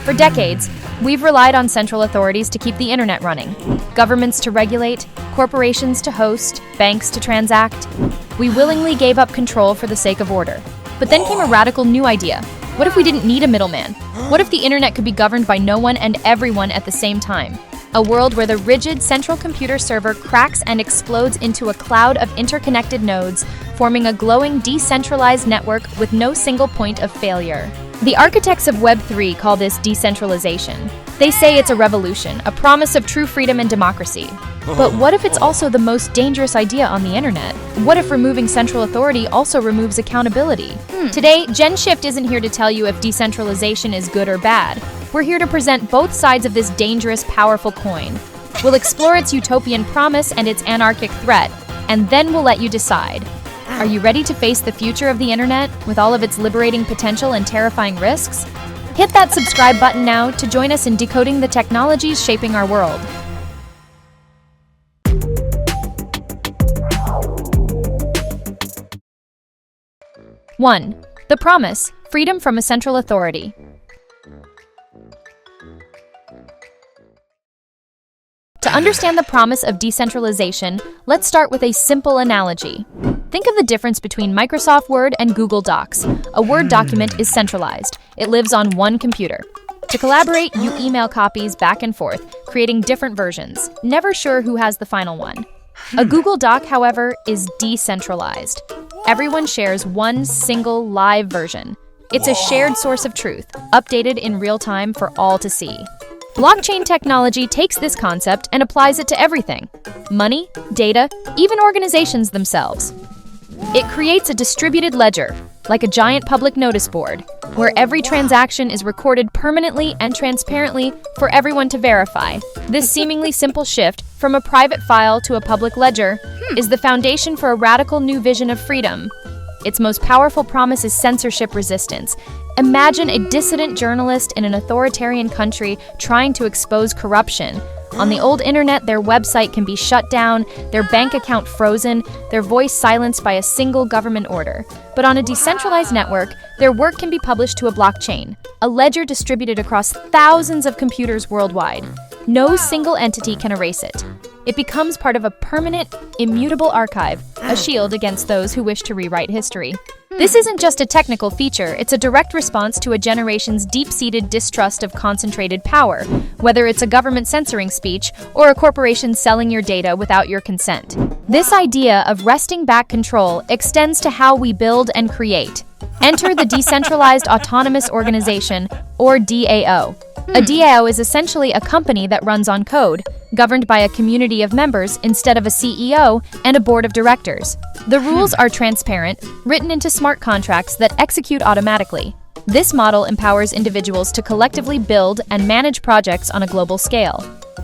For decades, we've relied on central authorities to keep the internet running. Governments to regulate, corporations to host, banks to transact. We willingly gave up control for the sake of order. But then came a radical new idea. What if we didn't need a middleman? What if the internet could be governed by no one and everyone at the same time? A world where the rigid central computer server cracks and explodes into a cloud of interconnected nodes, forming a glowing decentralized network with no single point of failure. The architects of Web3 call this decentralization. They say it's a revolution, a promise of true freedom and democracy. But what if it's also the most dangerous idea on the internet? What if removing central authority also removes accountability? Today, GENSHIFT isn't here to tell you if decentralization is good or bad. We're here to present both sides of this dangerous, powerful coin. We'll explore its utopian promise and its anarchic threat, and then we'll let you decide. Are you ready to face the future of the internet with all of its liberating potential and terrifying risks? Hit that subscribe button now to join us in decoding the technologies shaping our world. One, the promise, freedom from a central authority. To understand the promise of decentralization, let's start with a simple analogy. Think of the difference between Microsoft Word and Google Docs. A Word document is centralized. It lives on one computer. To collaborate, you email copies back and forth, creating different versions, never sure who has the final one. A Google Doc, however, is decentralized. Everyone shares one single live version. It's a shared source of truth, updated in real time for all to see. Blockchain technology takes this concept and applies it to everything: money, data, even organizations themselves. It creates a distributed ledger, like a giant public notice board, where every transaction is recorded permanently and transparently for everyone to verify. This seemingly simple shift from a private file to a public ledger is the foundation for a radical new vision of freedom. Its most powerful promise is censorship resistance. Imagine a dissident journalist in an authoritarian country trying to expose corruption. On the old internet, their website can be shut down, their bank account frozen, their voice silenced by a single government order. But on a decentralized network, their work can be published to a blockchain, a ledger distributed across thousands of computers worldwide. No single entity can erase it. It becomes part of a permanent, immutable archive, a shield against those who wish to rewrite history. This isn't just a technical feature, it's a direct response to a generation's deep-seated distrust of concentrated power, whether it's a government censoring speech or a corporation selling your data without your consent. This idea of wresting back control extends to how we build and create. Enter the Decentralized Autonomous Organization, or DAO. A DAO is essentially a company that runs on code, governed by a community of members instead of a CEO and a board of directors. The rules are transparent, written into smart contracts that execute automatically. This model empowers individuals to collectively build and manage projects on a global scale.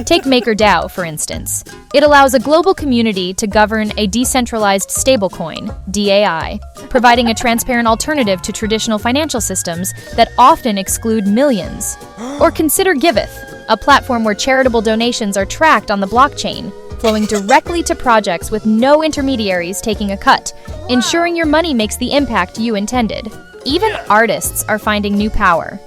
Take MakerDAO, for instance. It allows a global community to govern a decentralized stablecoin, DAI, providing a transparent alternative to traditional financial systems that often exclude millions. Or consider Giveth, a platform where charitable donations are tracked on the blockchain, flowing directly to projects with no intermediaries taking a cut, ensuring your money makes the impact you intended. Even artists are finding new power.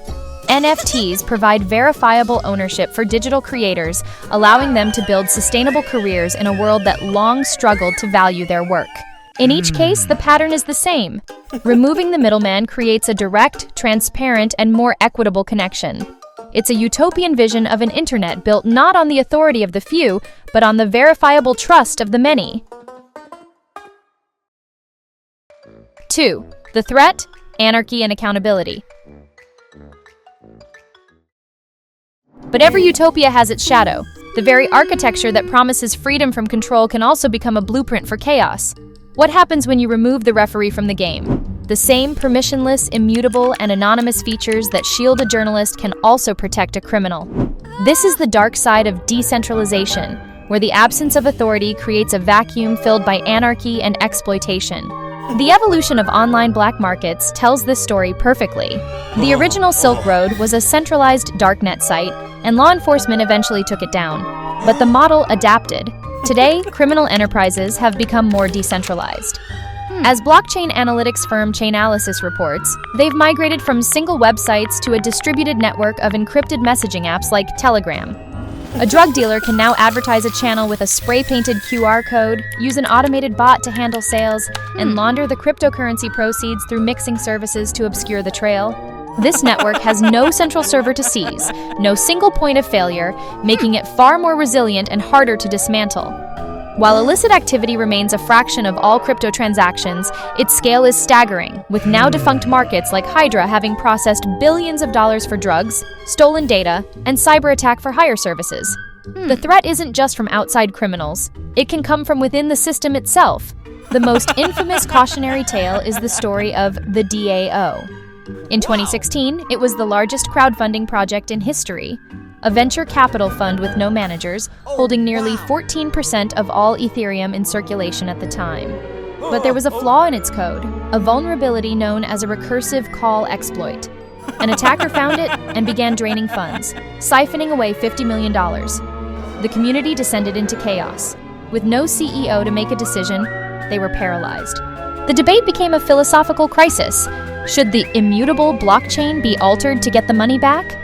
NFTs provide verifiable ownership for digital creators, allowing them to build sustainable careers in a world that long struggled to value their work. In each case, the pattern is the same. Removing the middleman creates a direct, transparent, and more equitable connection. It's a utopian vision of an internet built not on the authority of the few, but on the verifiable trust of the many. 2. The threat, anarchy, and accountability. But every utopia has its shadow. The very architecture that promises freedom from control can also become a blueprint for chaos. What happens when you remove the referee from the game? The same permissionless, immutable, and anonymous features that shield a journalist can also protect a criminal. This is the dark side of decentralization, where the absence of authority creates a vacuum filled by anarchy and exploitation. The evolution of online black markets tells this story perfectly. The original Silk Road was a centralized darknet site, and law enforcement eventually took it down. But the model adapted. Today, criminal enterprises have become more decentralized. As blockchain analytics firm Chainalysis reports, they've migrated from single websites to a distributed network of encrypted messaging apps like Telegram. A drug dealer can now advertise a channel with a spray-painted QR code, use an automated bot to handle sales, and launder the cryptocurrency proceeds through mixing services to obscure the trail. This network has no central server to seize, no single point of failure, making it far more resilient and harder to dismantle. While illicit activity remains a fraction of all crypto transactions, its scale is staggering, with now defunct markets like Hydra having processed billions of dollars for drugs, stolen data, and cyber attack for hire services. The threat isn't just from outside criminals. It can come from within the system itself. The most infamous cautionary tale is the story of the DAO. In 2016, it was the largest crowdfunding project in history. A venture capital fund with no managers, holding nearly 14% of all Ethereum in circulation at the time. But there was a flaw in its code, a vulnerability known as a recursive call exploit. An attacker found it and began draining funds, siphoning away $50 million. The community descended into chaos. With no CEO to make a decision, they were paralyzed. The debate became a philosophical crisis. Should the immutable blockchain be altered to get the money back?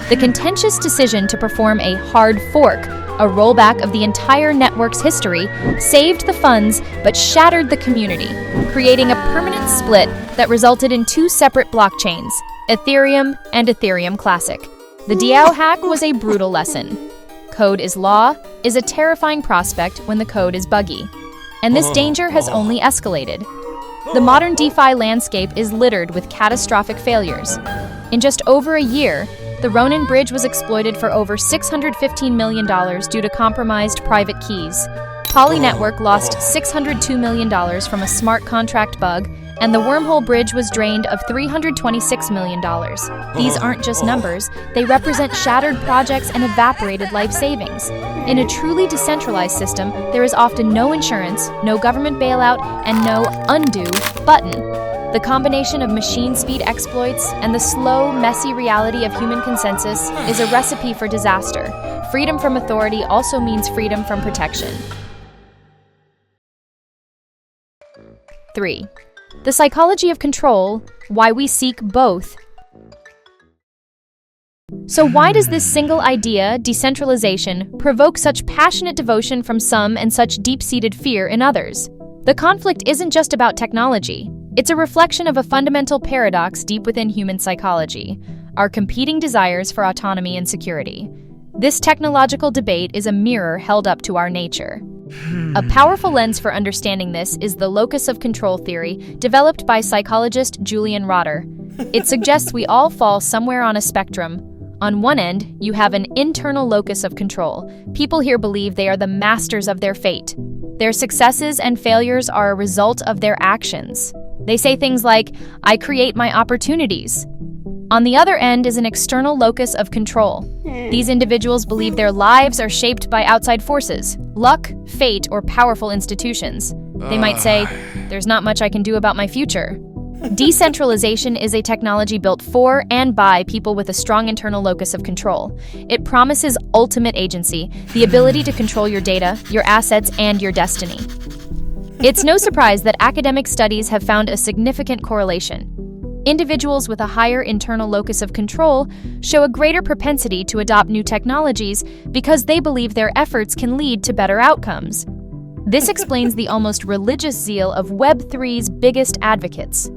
The contentious decision to perform a hard fork, a rollback of the entire network's history, saved the funds but shattered the community, creating a permanent split that resulted in two separate blockchains, Ethereum and Ethereum Classic. The DAO hack was a brutal lesson. Code is law is a terrifying prospect when the code is buggy. And this danger has only escalated. The modern DeFi landscape is littered with catastrophic failures. In just over a year, the Ronin bridge was exploited for over $615 million due to compromised private keys. Poly Network lost $602 million from a smart contract bug, and the Wormhole bridge was drained of $326 million. These aren't just numbers, they represent shattered projects and evaporated life savings. In a truly decentralized system, there is often no insurance, no government bailout, and no undo button. The combination of machine speed exploits and the slow, messy reality of human consensus is a recipe for disaster. Freedom from authority also means freedom from protection. 3. The psychology of control, why we seek both. So why does this single idea, decentralization, provoke such passionate devotion from some and such deep-seated fear in others? The conflict isn't just about technology. It's a reflection of a fundamental paradox deep within human psychology, our competing desires for autonomy and security. This technological debate is a mirror held up to our nature. A powerful lens for understanding this is the locus of control theory, developed by psychologist Julian Rotter. It suggests we all fall somewhere on a spectrum. On one end, you have an internal locus of control. People here believe they are the masters of their fate. Their successes and failures are a result of their actions. They say things like, "I create my opportunities." On the other end is an external locus of control. These individuals believe their lives are shaped by outside forces, luck, fate, or powerful institutions. They might say, "There's not much I can do about my future." Decentralization is a technology built for and by people with a strong internal locus of control. It promises ultimate agency, the ability to control your data, your assets, and your destiny. It's no surprise that academic studies have found a significant correlation. Individuals with a higher internal locus of control show a greater propensity to adopt new technologies because they believe their efforts can lead to better outcomes. This explains the almost religious zeal of Web3's biggest advocates.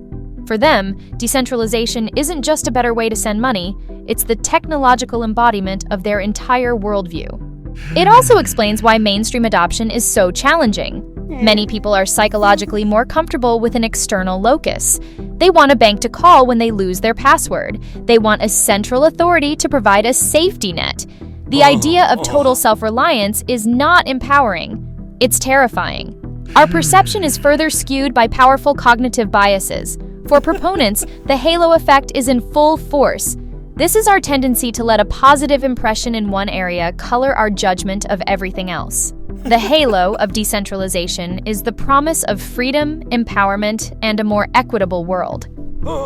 For them, decentralization isn't just a better way to send money, it's the technological embodiment of their entire worldview. It also explains why mainstream adoption is so challenging. Many people are psychologically more comfortable with an external locus. They want a bank to call when they lose their password. They want a central authority to provide a safety net. The idea of total self-reliance is not empowering. It's terrifying. Our perception is further skewed by powerful cognitive biases. For proponents, the halo effect is in full force. This is our tendency to let a positive impression in one area color our judgment of everything else. The halo of decentralization is the promise of freedom, empowerment, and a more equitable world.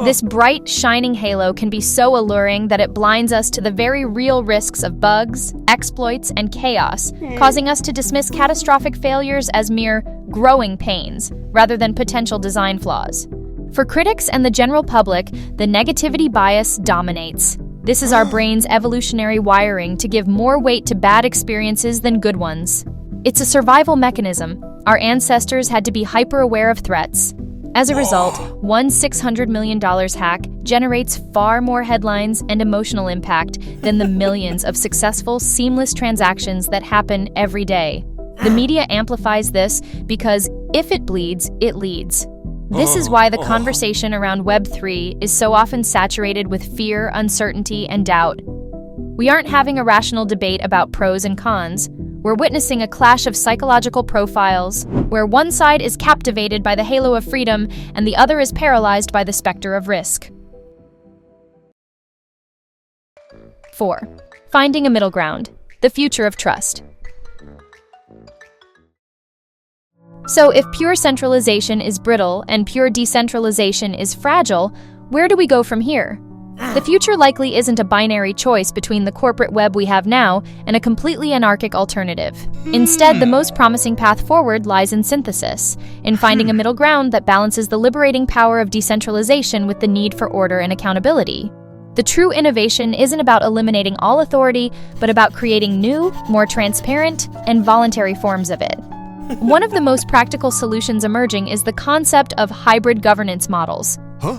This bright, shining halo can be so alluring that it blinds us to the very real risks of bugs, exploits, and chaos, causing us to dismiss catastrophic failures as mere growing pains, rather than potential design flaws. For critics and the general public, the negativity bias dominates. This is our brain's evolutionary wiring to give more weight to bad experiences than good ones. It's a survival mechanism. Our ancestors had to be hyper-aware of threats. As a result, one $600 million hack generates far more headlines and emotional impact than the millions of successful, seamless transactions that happen every day. The media amplifies this because if it bleeds, it leads. This is why the conversation around Web3 is so often saturated with fear, uncertainty, and doubt. We aren't having a rational debate about pros and cons. We're witnessing a clash of psychological profiles, where one side is captivated by the halo of freedom and the other is paralyzed by the specter of risk. 4. Finding a middle ground. The future of trust. So if pure centralization is brittle and pure decentralization is fragile, where do we go from here? The future likely isn't a binary choice between the corporate web we have now and a completely anarchic alternative. Instead, the most promising path forward lies in synthesis, in finding a middle ground that balances the liberating power of decentralization with the need for order and accountability. The true innovation isn't about eliminating all authority, but about creating new, more transparent, and voluntary forms of it. One of the most practical solutions emerging is the concept of hybrid governance models.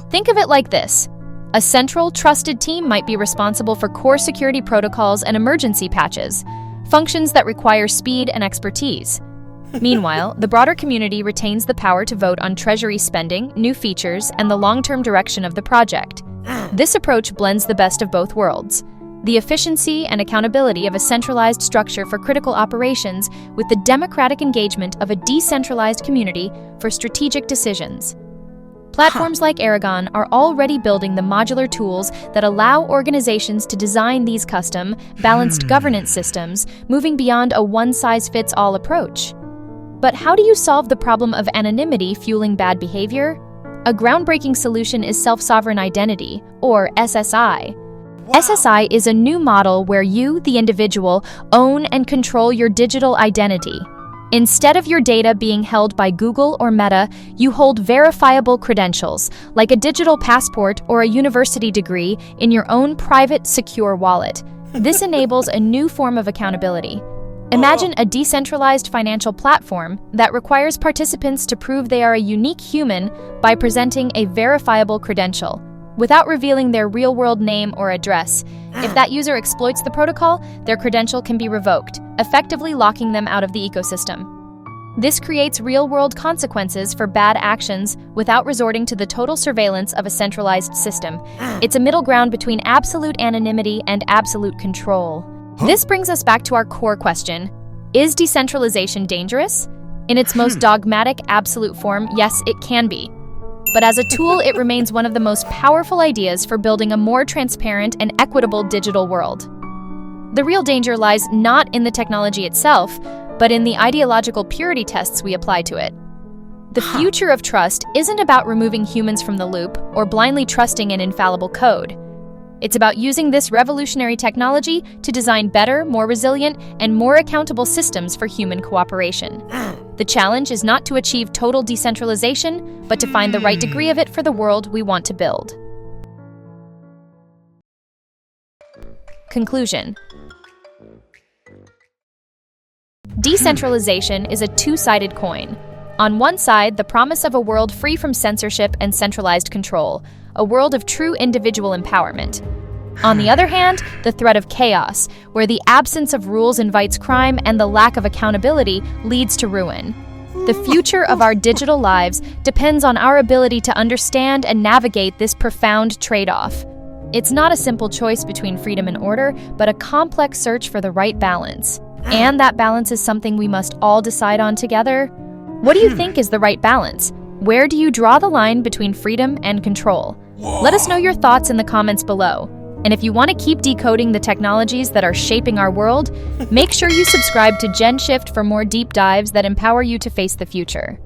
Think of it like this. A central, trusted team might be responsible for core security protocols and emergency patches, functions that require speed and expertise. Meanwhile, the broader community retains the power to vote on treasury spending, new features, and the long-term direction of the project. This approach blends the best of both worlds: the efficiency and accountability of a centralized structure for critical operations with the democratic engagement of a decentralized community for strategic decisions. Platforms like Aragon are already building the modular tools that allow organizations to design these custom, balanced governance systems, moving beyond a one-size-fits-all approach. But how do you solve the problem of anonymity fueling bad behavior? A groundbreaking solution is self-sovereign identity, or SSI. SSI is a new model where you, the individual, own and control your digital identity. Instead of your data being held by Google or Meta, you hold verifiable credentials, like a digital passport or a university degree, in your own private, secure wallet. This enables a new form of accountability. Imagine a decentralized financial platform that requires participants to prove they are a unique human by presenting a verifiable credential, without revealing their real-world name or address. If that user exploits the protocol, their credential can be revoked, effectively locking them out of the ecosystem. This creates real-world consequences for bad actions without resorting to the total surveillance of a centralized system. It's a middle ground between absolute anonymity and absolute control. This brings us back to our core question: is decentralization dangerous? In its most dogmatic, absolute form, yes, it can be. But as a tool, it remains one of the most powerful ideas for building a more transparent and equitable digital world. The real danger lies not in the technology itself, but in the ideological purity tests we apply to it. The future of trust isn't about removing humans from the loop or blindly trusting an infallible code. It's about using this revolutionary technology to design better, more resilient, and more accountable systems for human cooperation. The challenge is not to achieve total decentralization, but to find the right degree of it for the world we want to build. Conclusion. Decentralization is a two-sided coin. On one side, the promise of a world free from censorship and centralized control, a world of true individual empowerment. On the other hand, the threat of chaos, where the absence of rules invites crime and the lack of accountability leads to ruin. The future of our digital lives depends on our ability to understand and navigate this profound trade-off. It's not a simple choice between freedom and order, but a complex search for the right balance. And that balance is something we must all decide on together. What do you think is the right balance? Where do you draw the line between freedom and control? Let us know your thoughts in the comments below. And if you want to keep decoding the technologies that are shaping our world, make sure you subscribe to GENSHIFT for more deep dives that empower you to face the future.